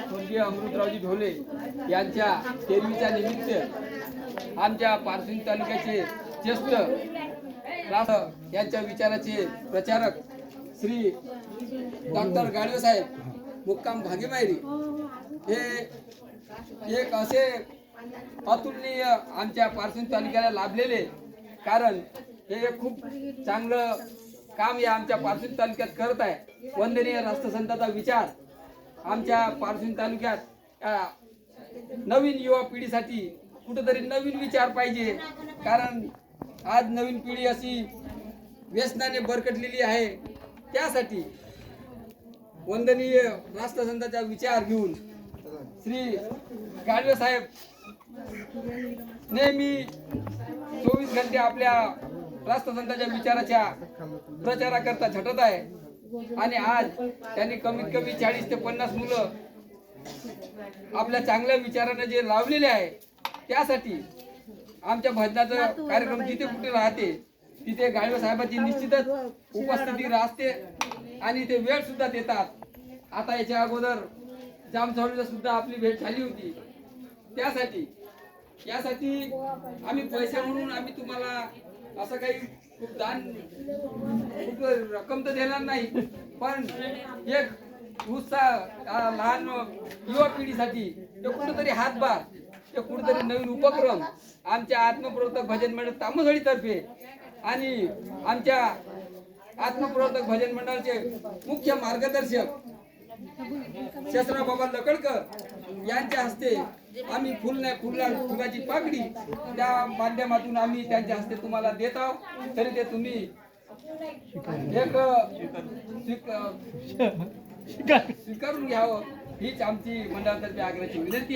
स्वर्गीय अमृतरावजी ढोले यांच्या 13वीच्या निमित्त आमच्या पारसिंग तालुक्याचे ज्येष्ठ यांच्या विचाराचे प्रचारक श्री डॉक्टर गाडवे साहेब मुक्काम भागेमारी हे एक असे अतुलनीय आमच्या पारसिंग तालुक्याला लाभलेले, कारण हे खूप चांगलं काम या आमच्या पारसिंग तालुक्यात करत आहे। वंदनीय राष्ट्रसंताचा विचार आमच्या पारसिंग तालुक्यात नवीन युवा पिढीसाठी कुठेतरी नवीन विचार पाहिजे, कारण आज नवीन पिढी अशी व्यसनाने भरकटलेली आहे। त्यासाठी वंदनीय राष्ट्रसंताचा विचार घेऊन श्री गाडवे साहेब नेहमी 24 घंटे आपल्या राष्ट्रसंताच्या विचाराच्या प्रचाराकरता झटत आहे, आणि आज त्यांनी कमीत कमी 40 ते 50 मुलं आपल्या चांगल्या विचाराने जे लावलेले आहे, त्यासाठी आमच्या भजनाचा कार्यक्रम जिथे कुठे राहते तिथे गाडवे साहेबांची निश्चितच उपस्थिती राहते आणि ते वेळ सुद्धा देतात। आता याच्या अगोदर जामसावलीला सुद्धा आपली भेट झाली होती। यासाठी आम्ही पैसे म्हणून आम्ही तुम्हाला असं काही खूप दान खूप रक्कम तर देणार नाही, पण एक उत्साह लहान युवा पिढीसाठी ते कुठेतरी हातभार, ते कुठेतरी नवीन उपक्रम आमच्या आत्मप्रवर्तक भजन मंडळ तामसवाडी तर्फे आणि आमच्या आत्मप्रवर्तक भजन मंडळाचे मुख्य मार्गदर्शक शस्त्रराव बाबा लकडकर यांच्या हस्ते आम्ही फुलाची पाकडी त्या माध्यमातून आम्ही त्यांच्या हस्ते तुम्हाला देत आहोत। तरी ते तुम्ही एक स्वीकारून घ्यावं हीच आमची मंडळातर्फे आग्रहाची विनंती आहे।